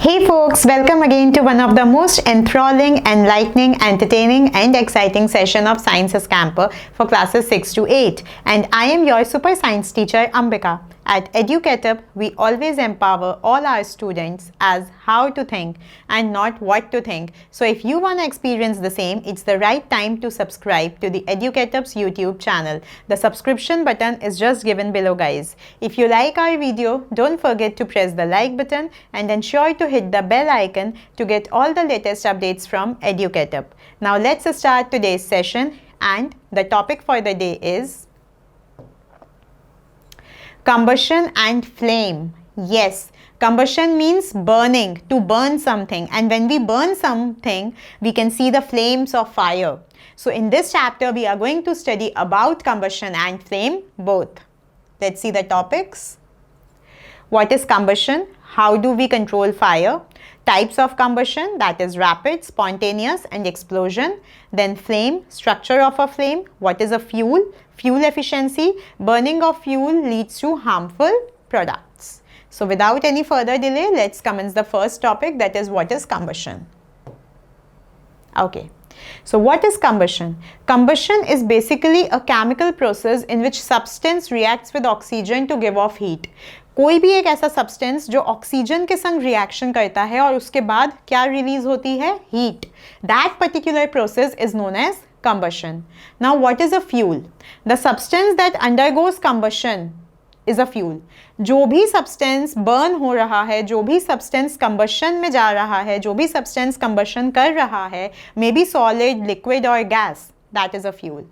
Hey folks, welcome again to one of the most enthralling, enlightening, entertaining and exciting session of Sciences Camper for classes 6 to 8. And I am your super science teacher Ambika. At Educatup, we always empower all our students as how to think and not what to think. So if you want to experience the same, it's the right time to subscribe to the Educatup's YouTube channel. The subscription button is just given below, guys. If you like our video, don't forget to press the like button and ensure to hit the bell icon to get all the latest updates from Educatup. Now let's start today's session, and the topic for the day is combustion and flame. Yes, combustion means burning, to burn something, and when we burn something, we can see the flames of fire. So in this chapter, we are going to study about combustion and flame both. Let's see the topics. What is combustion? How do we control fire? Types of combustion, that is rapid, spontaneous and explosion. Then flame, structure of a flame. What is a fuel? Fuel efficiency. Burning of fuel leads to harmful products. So without any further delay, let's commence the first topic, that is what is combustion. Okay. So what is combustion? Combustion is basically a chemical process in which substance reacts with oxygen to give off heat. कोई भी एक ऐसा substance जो oxygen के संग reaction करता है और उसके बाद क्या रिलीज होती है? Heat. That particular process is known as combustion. Now what is a fuel? The substance that undergoes combustion is a fuel. जो भी सब्सटेंस बर्न हो रहा है, जो भी सब्सटेंस कंबशन में जा रहा है, जो भी सब्सटेंस कंबशन कर रहा है, मे बी सॉलिड, लिक्विड और gas, that is a fuel.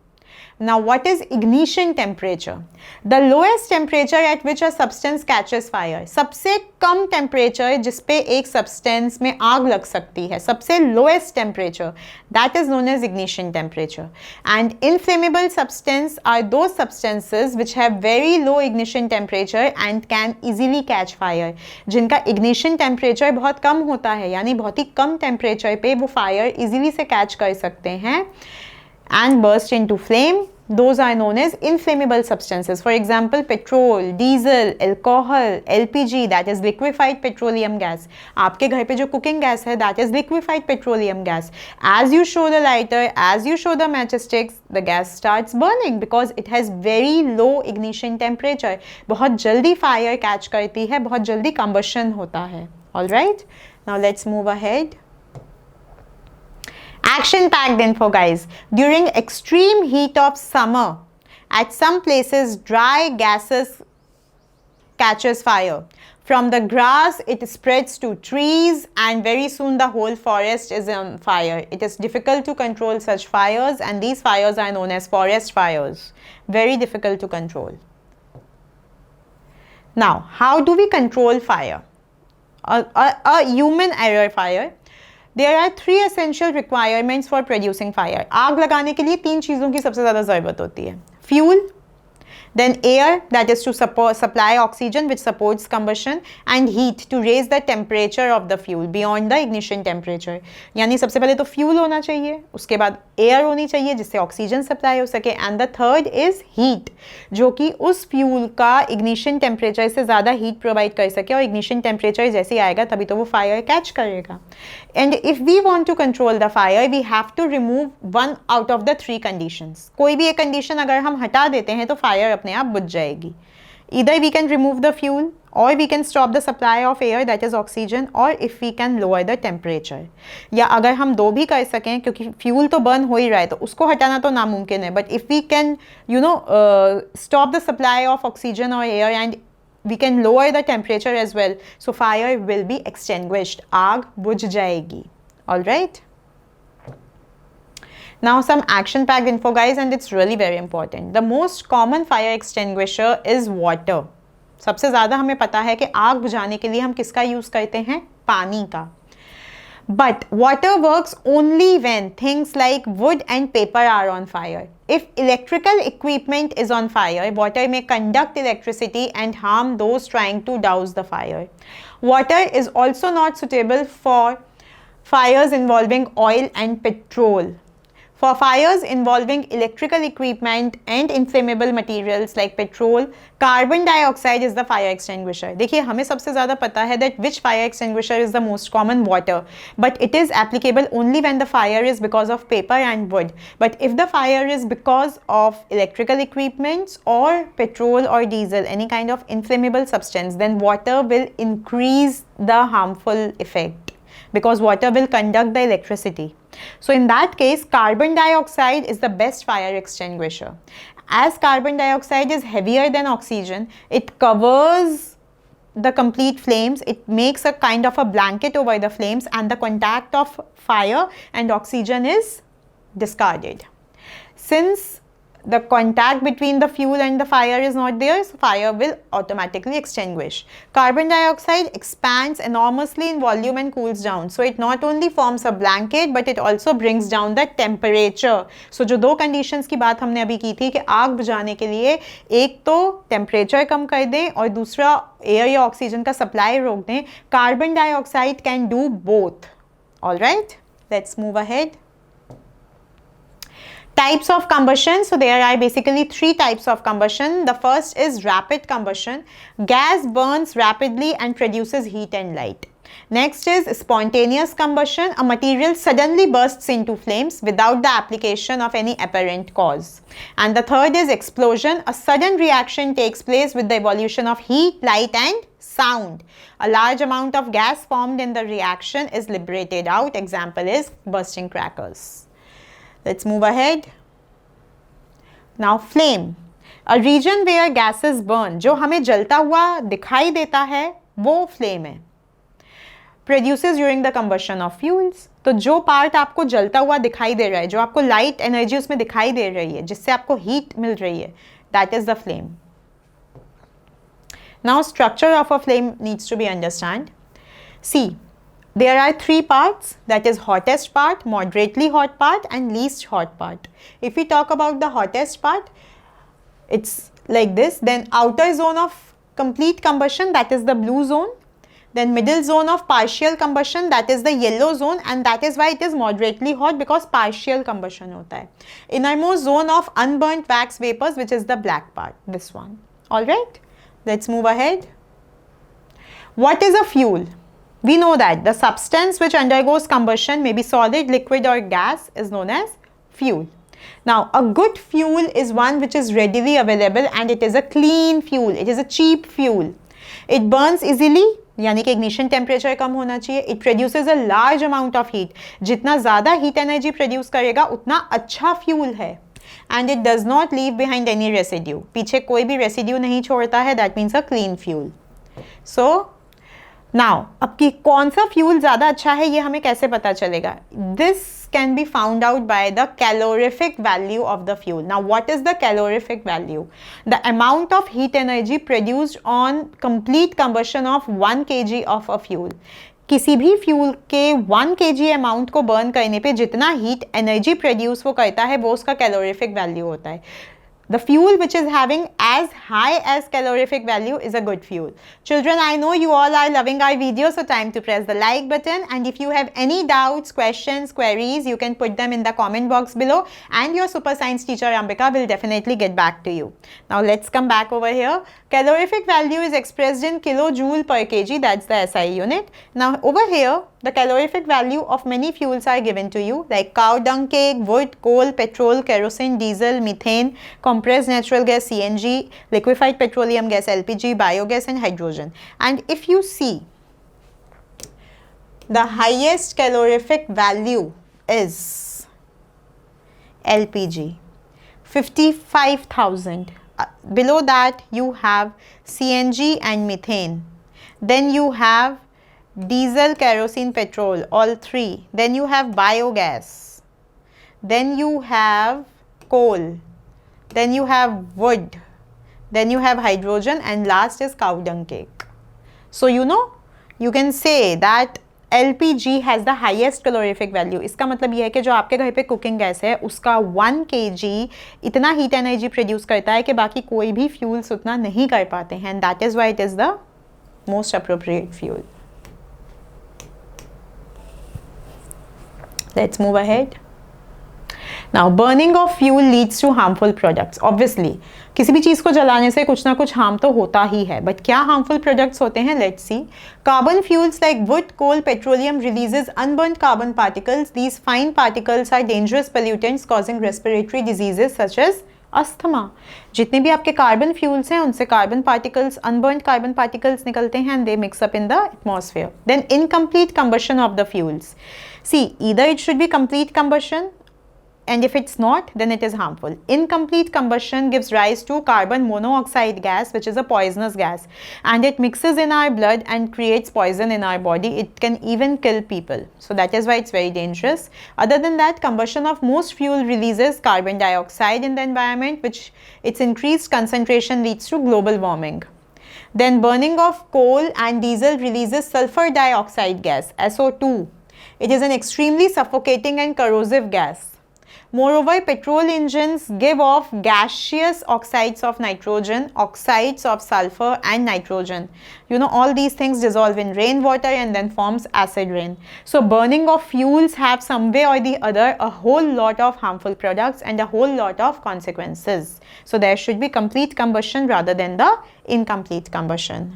Now what is ignition temperature? The lowest temperature at which a substance catches fire. सबसे कम temperature जिस पे एक substance में आग लग सकती है, सबसे lowest temperature, that is known as ignition temperature. And inflammable substance are those substances which have very low ignition temperature and can easily catch fire. जिनका ignition temperature बहुत कम होता है, यानी बहुत ही कम temperature पे वो fire easily से catch कर सकते हैं and burst into flame. Those are known as inflammable substances. For example, petrol, diesel, alcohol, LPG, that is liquefied petroleum gas. आपके घर पे जो cooking gas है, that is liquefied petroleum gas. As you show the lighter, as you show the matchsticks, the gas starts burning because it has very low ignition temperature. बहुत जल्दी fire catch करती है, बहुत जल्दी combustion होता है. All right? Now let's move ahead. Action packed info, guys. During extreme heat of summer, at some places dry gases catches fire. From the grass it spreads to trees and very soon the whole forest is on fire. It is difficult to control such fires and these fires are known as forest fires. Very difficult to control. Now, how do we control fire? A human error fire. There are three essential requirements for producing fire. आग लगाने के लिए तीन चीज़ों की सबसे ज़्यादा ज़रूरत होती है. Fuel, then air, that is to supply oxygen which supports combustion, and heat to raise the temperature of the fuel beyond the ignition temperature. यानी सबसे पहले तो fuel होना चाहिए, उसके बाद air होनी चाहिए जिससे oxygen supply हो सके, and the third is heat, जो कि उस fuel का ignition temperature से ज़्यादा heat provide कर सके और ignition temperature जैसे आएगा तभी तो वो fire catch करेगा. And if we want to control the fire, we have to remove one out of the three conditions. कोई भी एक condition अगर हम हटा देते हैं तो fire अपने आप बुझ जाएगी. Either we can remove the fuel, or we can stop the supply of air, that is oxygen, or if we can lower the temperature. या अगर हम दो भी कर सकें, क्योंकि fuel तो burn हो ही रहा है तो उसको हटाना तो नामुमकिन है. But if we can, stop the supply of oxygen or air and we can lower the temperature as well, so fire will be extinguished. आग बुझ जाएगी. All right? Now some action packed info, guys, and it's really very important. The most common fire extinguisher is water. सबसे ज़्यादा हमें पता है कि आग बुझाने के लिए हम किसका यूज़ करते हैं? पानी का. But water works only when things like wood and paper are on fire. If electrical equipment is on fire, water may conduct electricity and harm those trying to douse the fire. Water is also not suitable for fires involving oil and petrol. For fires involving electrical equipment and inflammable materials like petrol, carbon dioxide is the fire extinguisher. देखिए हमें सबसे ज़्यादा पता है that which fire extinguisher is the most common, water, but it is applicable only when the fire is because of paper and wood. But if the fire is because of electrical equipments or petrol or diesel, any kind of inflammable substance, then water will increase the harmful effect because water will conduct the electricity. So in that case, carbon dioxide is the best fire extinguisher. As carbon dioxide is heavier than oxygen, it covers the complete flames. It makes a kind of a blanket over the flames, and the contact of fire and oxygen is discarded. Since the contact between the fuel and the fire is not there, so fire will automatically extinguish. Carbon dioxide expands enormously in volume and cools down. So it not only forms a blanket, but it also brings down the temperature. So जो दो conditions की बात हमने अभी की थी कि आग बुझाने के लिए एक तो temperature कम कर दें और दूसरा air या oxygen का supply रोक दें. Carbon dioxide can do both. Alright, let's move ahead. Types of combustion. So there are basically three types of combustion. The first is rapid combustion. Gas burns rapidly and produces heat and light. Next is spontaneous combustion. A material suddenly bursts into flames without the application of any apparent cause. And the third is explosion. A sudden reaction takes place with the evolution of heat, light and sound. A large amount of gas formed in the reaction is liberated out. Example is bursting crackers. Let's move ahead. Now flame. A region where gases burn. जो हमें जलता हुआ दिखाई देता है वो flame है. Produces during the combustion of fuels. तो जो part आपको जलता हुआ दिखाई दे रहा है, जो आपको light energy उसमें दिखाई दे रही है, जिससे आपको heat मिल रही है, that is the flame. Now structure of a flame needs to be understood. See, there are three parts, that is hottest part, moderately hot part and least hot part. If we talk about the hottest part, it's like this. Then outer zone of complete combustion, that is the blue zone. Then middle zone of partial combustion, that is the yellow zone, and that is why it is moderately hot because partial combustion hota hai. Innermost zone of unburnt wax vapors, which is the black part, this one. Alright, let's move ahead. What is a fuel? We know that the substance which undergoes combustion, may be solid, liquid or gas, is known as fuel. Now, a good fuel is one which is readily available and it is a clean fuel. It is a cheap fuel. It burns easily, यानी कि ignition temperature कम होना चाहिए. It produces a large amount of heat. जितना ज़्यादा heat energy produce करेगा, उतना अच्छा fuel है. And it does not leave behind any residue. पीछे कोई भी residue नहीं छोड़ता है. That means a clean fuel. So, now, अब कि कौन सा फ्यूल ज़्यादा अच्छा है ये हमें कैसे पता चलेगा? This can be found out by the calorific value of the fuel. Now, what is the calorific value? The amount of heat energy produced on complete combustion of 1 kg of a fuel. किसी भी fuel के 1 kg amount को burn करने पे जितना heat energy produce वो करता है वो उसका कैलोरीफिक वैल्यू होता है. The fuel which is having as high as calorific value is a good fuel. Children, I know you all are loving our video, so time to press the like button. And if you have any doubts, questions, queries, you can put them in the comment box below. And your super science teacher Ambika will definitely get back to you. Now let's come back over here. Calorific value is expressed in kilojoule per kg. That's the SI unit. Now over here, the calorific value of many fuels are given to you like cow dung cake, wood, coal, petrol, kerosene, diesel, methane, compressed natural gas CNG, liquefied petroleum gas LPG, biogas and hydrogen. And if you see, the highest calorific value is LPG, 55,000. Below that you have CNG and methane. Then you have diesel, kerosene, petrol, all three. Then you have biogas. Then you have coal. Then you have wood. Then you have hydrogen, and last is cow dung cake. So you know, you can say that LPG has the highest calorific value. इसका मतलब ये है कि जो आपके घर पे cooking gas है उसका 1 kg इतना हीट एनर्जी प्रोड्यूस करता है कि बाकी कोई भी फ्यूल्स उतना नहीं कर पाते हैं. And that is why it is the most appropriate fuel. Let's move ahead. Now, burning of fuel leads to harmful products. Obviously, किसी भी चीज़ को जलाने से कुछ ना कुछ हार्म तो होता ही है, बट क्या हार्मफुल प्रोडक्ट्स होते हैं? Let's see. Carbon fuels like wood, coal, petroleum releases unburnt carbon particles. These fine particles are dangerous pollutants causing respiratory diseases such as asthma. जितने भी आपके कार्बन फ्यूल्स हैं उनसे carbon particles, unburned carbon particles निकलते हैं and they mix up in the atmosphere. Then incomplete combustion of the fuels. See, either it should be complete combustion, and if it's not, then it is harmful. Incomplete combustion gives rise to carbon monoxide gas, which is a poisonous gas, and it mixes in our blood and creates poison in our body. It can even kill people, so that is why it's very dangerous. Other than that, combustion of most fuel releases carbon dioxide in the environment, which its increased concentration leads to global warming. Then burning of coal and diesel releases sulfur dioxide gas, SO2. It is an extremely suffocating and corrosive gas. Moreover, petrol engines give off gaseous oxides of nitrogen, oxides of sulfur and nitrogen. You know, all these things dissolve in rainwater and then forms acid rain. So burning of fuels have some way or the other a whole lot of harmful products and a whole lot of consequences. So there should be complete combustion rather than the incomplete combustion.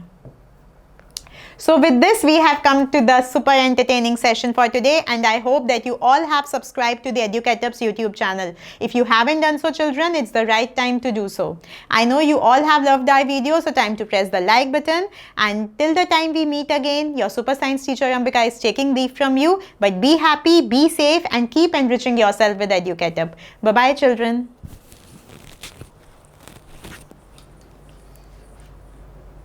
So with this, we have come to the super entertaining session for today, and I hope that you all have subscribed to the Educatup's YouTube channel. If you haven't done so, children, it's the right time to do so. I know you all have loved our video, so time to press the like button. And till the time we meet again, your super science teacher Ambika is taking leave from you. But be happy, be safe, and keep enriching yourself with Educatup. Bye-bye, children.